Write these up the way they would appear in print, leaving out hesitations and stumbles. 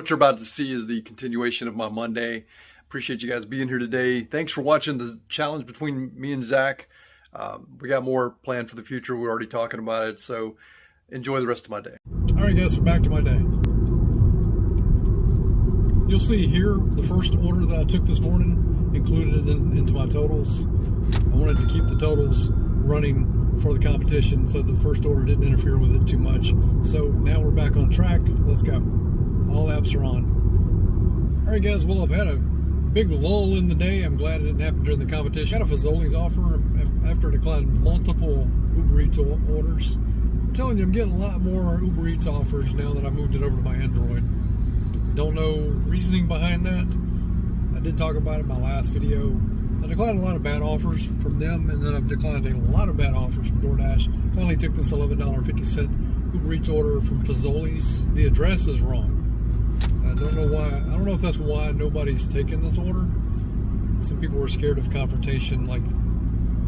What you're about to see is the continuation of my Monday. Appreciate you guys being here today. Thanks for watching the challenge between me and Zach. We got more planned for the future. We're already talking about it, so enjoy the rest of my day. All right, guys, so back to my day. You'll see here the first order that I took this morning, included into my totals. I wanted to keep the totals running for the competition, so the first order didn't interfere with it too much. So now we're back on track. Let's go. All apps are on. All right, guys, well, I've had a big lull in the day. I'm glad it didn't happen during the competition. Got a Fazzoli's offer after I declined multiple UberEats orders. I'm telling you, I'm getting a lot more UberEats offers now that I moved it over to my Android. Don't know reasoning behind that. I did talk about it in my last video. I declined a lot of bad offers from them, and then I've declined a lot of bad offers from DoorDash. Finally took this $11.50 UberEats order from Fazzoli's. The address is wrong. I don't know why. I don't know if that's why nobody's taken this order. Some people were scared of confrontation, like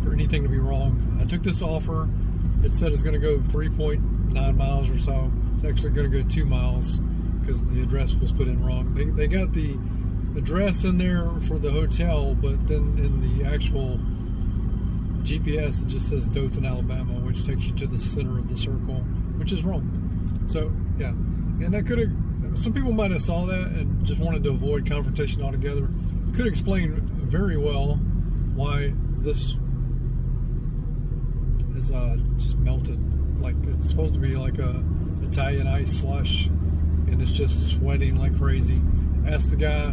for anything to be wrong. I took this offer. It said it's going to go 3.9 miles or so. It's actually going to go 2 miles because the address was put in wrong. They got the address in there for the hotel, but then in the actual GPS it just says Dothan, Alabama, which takes you to the center of the circle, which is wrong. So yeah, and that could have. Some people might have saw that and just wanted to avoid confrontation altogether. Could explain very well why this is just melted. Like it's supposed to be like a Italian ice slush, and it's just sweating like crazy. Asked the guy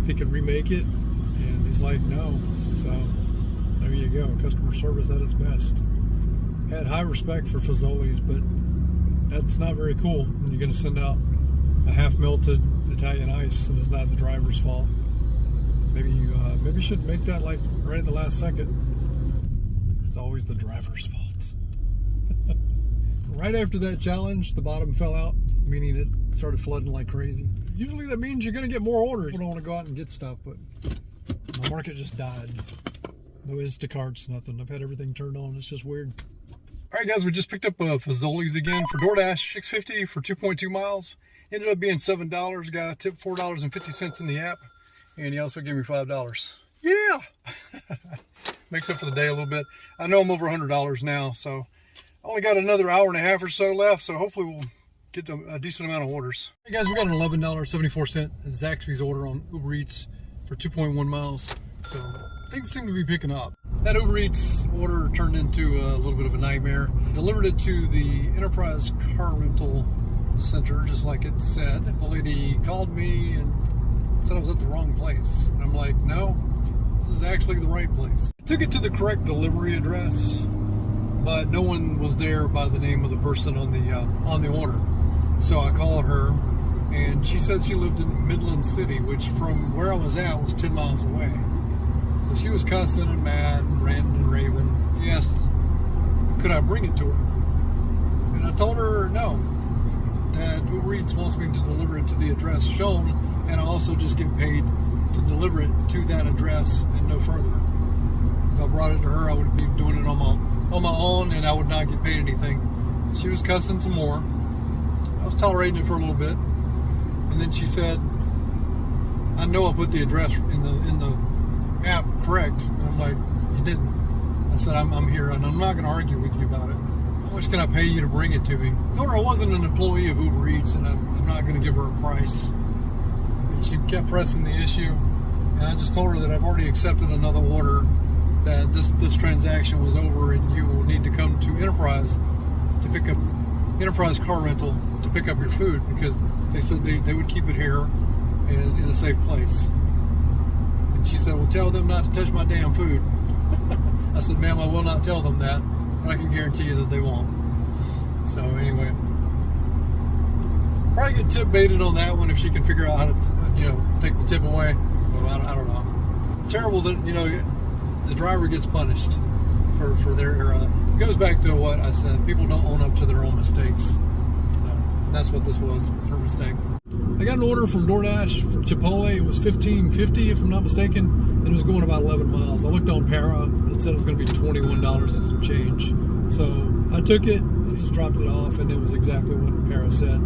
if he could remake it, and he's like, no. So there you go, customer service at its best. Had high respect for Fazzoli's, but that's not very cool. You're going to send out a half-melted Italian ice, and it's not the driver's fault. Maybe you should make that like right at the last second. It's always the driver's fault. Right after that challenge, the bottom fell out, meaning it started flooding like crazy. Usually that means you're going to get more orders. I don't want to go out and get stuff, but my market just died. No Instacarts, nothing. I've had everything turned on. It's just weird. All right, guys, we just picked up Fazzoli's again for DoorDash, $6.50 for 2.2 miles. Ended up being $7. Got a tip $4.50 in the app, and he also gave me $5. Yeah, makes up for the day a little bit. I know I'm over $100 now, so I only got another hour and a half or so left. So hopefully we'll get a decent amount of orders. Hey guys, we got an $11.74 Zaxby's order on UberEats for 2.1 miles. So things seem to be picking up. That UberEats order turned into a little bit of a nightmare. Delivered it to the Enterprise Car Rental Center, just like it said. The lady called me and said I was at the wrong place. And I'm like, no, this is actually the right place. I took it to the correct delivery address, but no one was there by the name of the person on the order. So I called her, and she said she lived in Midland City, which from where I was at was 10 miles away. So she was cussing and mad and ranting and raving. She asked, could I bring it to her? And I told her no, that UberEats wants me to deliver it to the address shown, and I also just get paid to deliver it to that address and no further. If I brought it to her, I would be doing it on my own, and I would not get paid anything. She was cussing some more. I was tolerating it for a little bit, and then she said, I know I put the address in the app correct. And I'm like, you didn't. I said, I'm here, and I'm not going to argue with you about it. How much can I pay you to bring it to me? I told her I wasn't an employee of UberEats, and I'm not going to give her a price. And she kept pressing the issue, and I just told her that I've already accepted another order, that this transaction was over, and you will need to come to Enterprise to pick up Enterprise Car Rental to pick up your food, because they said they would keep it here in a safe place. And she said, well, tell them not to touch my damn food. I said, ma'am, I will not tell them that, but I can guarantee you that they won't. So anyway, probably get tip baited on that one if she can figure out how to, take the tip away. But I don't know. It's terrible that, the driver gets punished for their error. It goes back to what I said. People don't own up to their own mistakes. So that's what this was, her mistake. I got an order from DoorDash for Chipotle. It was $15.50 if I'm not mistaken, and it was going about 11 miles. I looked on Para. It said it was going to be $21 and some change. So I took it, I just dropped it off, and it was exactly what Para said.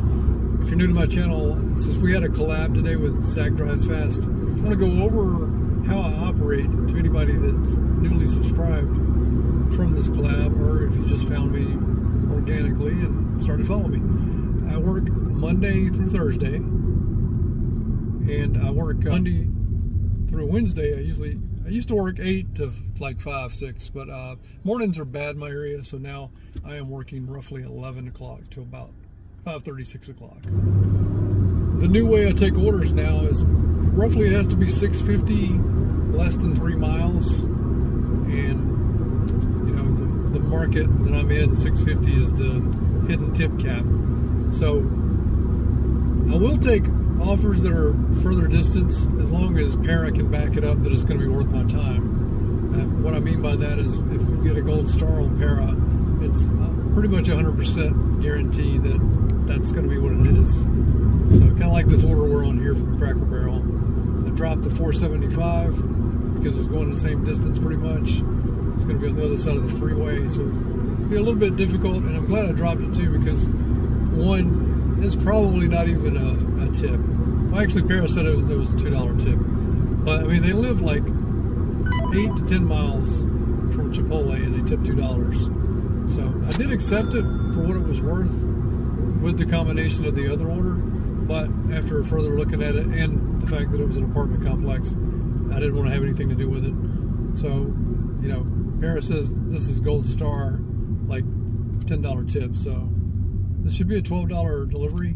If you're new to my channel, since we had a collab today with Zach Drives Fast, I want to go over how I operate to anybody that's newly subscribed from this collab, or if you just found me organically and started following me. I work Monday through Thursday, and I work Monday through Wednesday. I used to work 8 to like 5, 6, but mornings are bad in my area, so now I am working roughly 11 o'clock to about 5:30, 6 o'clock. The new way I take orders now is roughly it has to be 650, less than 3 miles, and you know the market that I'm in, 650 is the hidden tip cap. So I will take offers that are further distance as long as Para can back it up that it's going to be worth my time. What I mean by that is if you get a gold star on Para, it's pretty much 100% guarantee that that's going to be what it is. So kind of like this order we're on here from Cracker Barrel. I dropped the 475 because it was going the same distance pretty much. It's going to be on the other side of the freeway, so it'll be a little bit difficult, and I'm glad I dropped it too because one, it's probably not even a tip. Well, actually, Para said it was a $2 tip. But, I mean, they live like 8 to 10 miles from Chipotle, and they tip $2. So, I did accept it for what it was worth with the combination of the other order. But after further looking at it, and the fact that it was an apartment complex, I didn't want to have anything to do with it. So, you know, Para says this is Gold Star, like $10 tip, so this should be a $12 delivery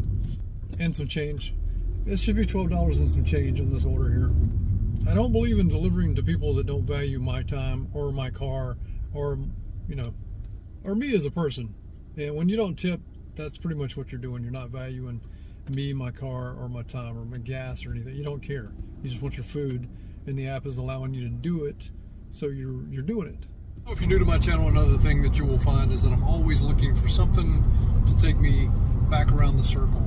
and some change. It should be $12 and some change on this order here. I don't believe in delivering to people that don't value my time or my car or, you know, or me as a person. And when you don't tip, that's pretty much what you're doing. You're not valuing me, my car, or my time, or my gas, or anything. You don't care. You just want your food, and the app is allowing you to do it, so you're doing it. If you're new to my channel, another thing that you will find is that I'm always looking for something to take me back around the circle.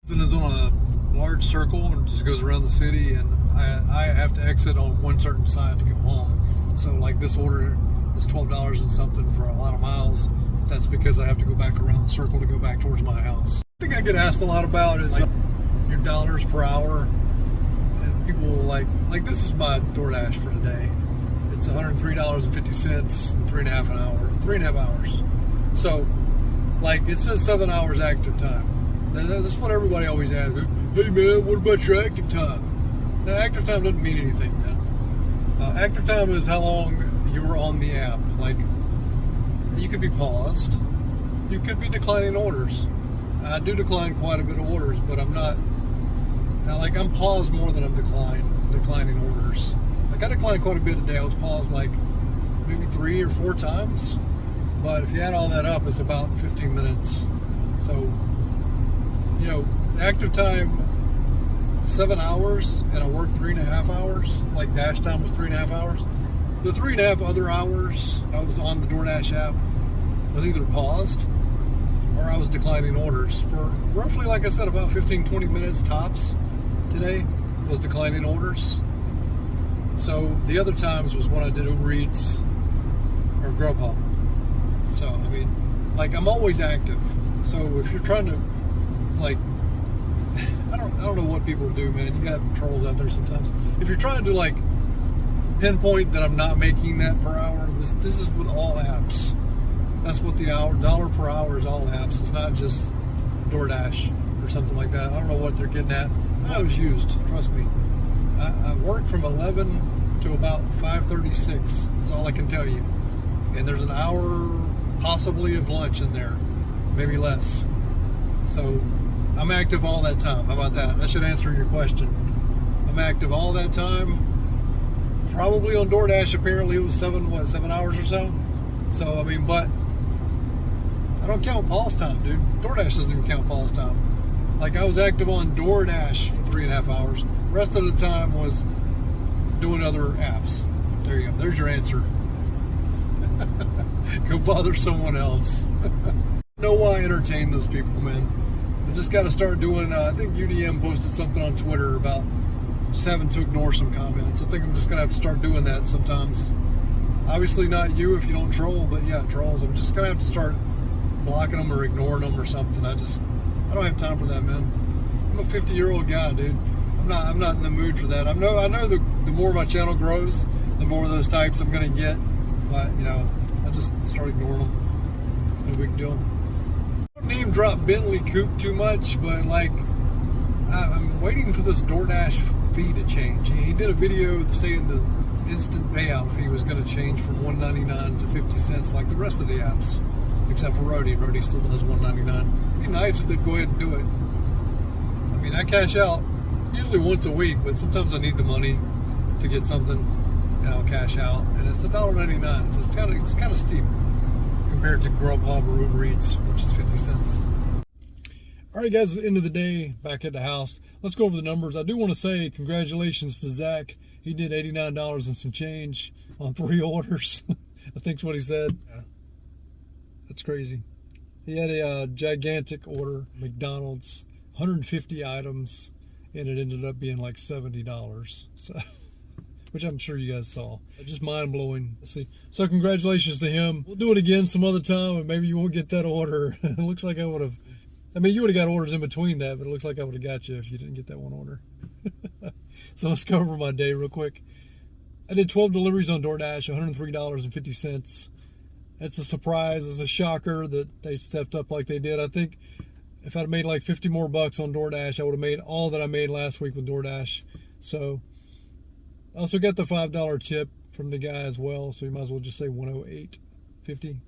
Something is on a large circle and just goes around the city, and I have to exit on one certain side to go home. So like this order is $12 and something for a lot of miles. That's because I have to go back around the circle to go back towards my house. I think I get asked a lot about is your dollars per hour, and people will like this is my DoorDash for today. It's $103.50 and 3.5 an hour, 3.5 hours. So, like it says 7 hours active time. That's what everybody always asks. Hey man, what about your active time? Now, active time doesn't mean anything, man. Active time is how long you were on the app. Like, you could be paused. You could be declining orders. I do decline quite a bit of orders, but I'm not. I'm paused more than I'm declining orders. Like I declined quite a bit today. I was paused like maybe 3 or 4 times. But if you add all that up, it's about 15 minutes. So, you know, active time 7 hours, and I worked 3.5 hours. Like dash time was 3.5 hours. The 3.5 other hours I was on the DoorDash app was either paused or I was declining orders for roughly, like I said, about 15-20 minutes tops today was declining orders. So the other times was when I did UberEats or Grubhub. So, I mean, like I'm always active. So if you're trying to, like, I don't know what people do, man. You got trolls out there sometimes. If you're trying to like pinpoint that I'm not making that per hour, this is with all apps. That's what the dollar per hour is, all apps. It's not just DoorDash or something like that. I don't know what they're getting at. I was used, trust me. I worked from 11 to about 5:36. That's all I can tell you. And there's an hour possibly of lunch in there, maybe less. So I'm active all that time. How about that? That should answer your question. I'm active all that time. Probably on DoorDash, apparently it was 7 hours or so. So, I mean, but I don't count pause time, dude. DoorDash doesn't even count pause time. Like, I was active on DoorDash for 3.5 hours. The rest of the time was doing other apps. There you go. There's your answer. Go bother someone else. I know why I entertain those people, man. I just got to start doing, I think UDM posted something on Twitter about just having to ignore some comments. I think I'm just going to have to start doing that sometimes. Obviously not you if you don't troll, but yeah, trolls. I'm just going to have to start blocking them or ignoring them or something. I don't have time for that, man. I'm a 50-year-old guy, dude. I'm not in the mood for that. I know the more my channel grows, the more of those types I'm gonna get. But you know, I just start ignoring them. It's no big deal. I don't name drop Bentley Coupe too much, but like I'm waiting for this DoorDash fee to change. He did a video saying the instant payout fee was going to change from $1.99 to 50 cents like the rest of the apps, except for Rody. Rody still does $1.99. It'd be nice if they'd go ahead and do it. I mean, I cash out usually once a week, but sometimes I need the money to get something, and I'll cash out, and it's $1.99, so it's kind of steep compared to Grubhub or Uber Eats, which is 50 cents. All right, guys, at the end of the day, back at the house. Let's go over the numbers. I do want to say congratulations to Zach. He did $89 and some change on 3 orders. I think's what he said. Yeah. That's crazy. He had a gigantic order, McDonald's, 150 items, and it ended up being like $70. So, which I'm sure you guys saw. Just mind-blowing. Let's see. So congratulations to him. We'll do it again some other time, and maybe you won't get that order. It looks like I would have. I mean, you would have got orders in between that, but it looks like I would have got you if you didn't get that one order. So let's go over my day real quick. I did 12 deliveries on DoorDash, $103.50. That's a surprise. It's a shocker that they stepped up like they did. I think if I'd made like 50 more bucks on DoorDash, I would have made all that I made last week with DoorDash. So I also got the $5 tip from the guy as well. So you might as well just say $108.50.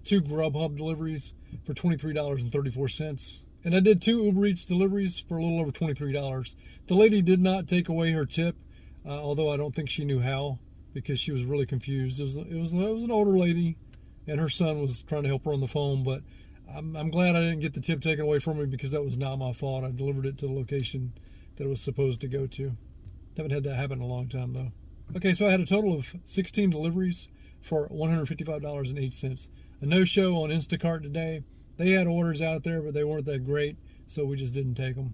2 Grubhub deliveries for $23.34. And I did 2 Uber Eats deliveries for a little over $23. The lady did not take away her tip, although I don't think she knew how, because she was really confused. It was an older lady, and her son was trying to help her on the phone, but I'm glad I didn't get the tip taken away from me, because that was not my fault. I delivered it to the location that it was supposed to go to. Haven't had that happen in a long time, though. Okay, so I had a total of 16 deliveries for $155.08. A no-show on Instacart today. They had orders out there, but they weren't that great, so we just didn't take them.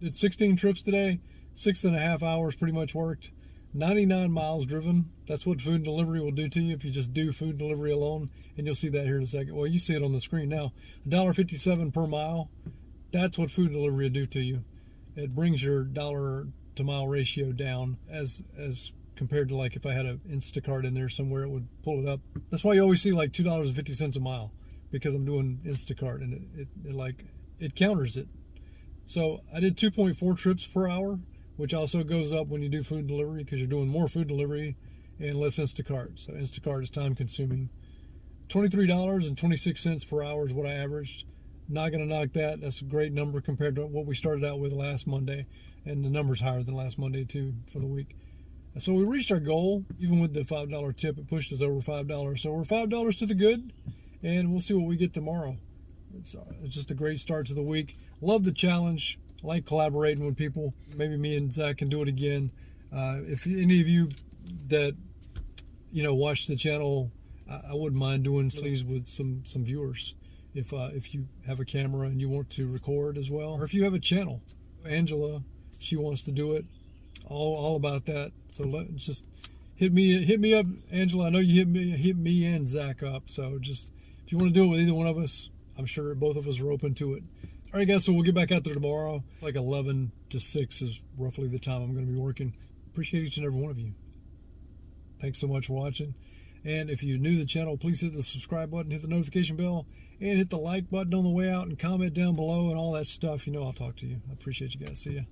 Did 16 trips today, 6.5 hours pretty much worked. 99 miles driven. That's what food delivery will do to you if you just do food delivery alone, and you'll see that here in a second. Well, you see it on the screen now. $1.57 per mile. That's what food delivery will do to you. It brings your dollar to mile ratio down as compared to like if I had an Instacart in there somewhere, it would pull it up. That's why you always see like $2.50 a mile, because I'm doing Instacart, and it counters it. So I did 2.4 trips per hour, which also goes up when you do food delivery, because you're doing more food delivery and less Instacart. So Instacart is time consuming. $23.26 per hour is what I averaged. Not going to knock that. That's a great number compared to what we started out with last Monday, and the number's higher than last Monday too for the week. So we reached our goal. Even with the $5 tip, it pushed us over $5. So we're $5 to the good, and we'll see what we get tomorrow. It's just a great start to the week. Love the challenge. Like collaborating with people. Maybe me and Zach can do it again. If any of you that watch the channel, I wouldn't mind doing these with some viewers. If you have a camera and you want to record as well, or if you have a channel. Angela, she wants to do it. All about that. So just hit me up, Angela. I know you hit me and Zach up. So just if you want to do it with either one of us, I'm sure both of us are open to it. All right, guys. So we'll get back out there tomorrow. Like 11 to 6 is roughly the time I'm going to be working. Appreciate each and every one of you. Thanks so much for watching. And if you're new to the channel, please hit the subscribe button, hit the notification bell, and hit the like button on the way out, and comment down below and all that stuff. I'll talk to you. I appreciate you guys. See ya.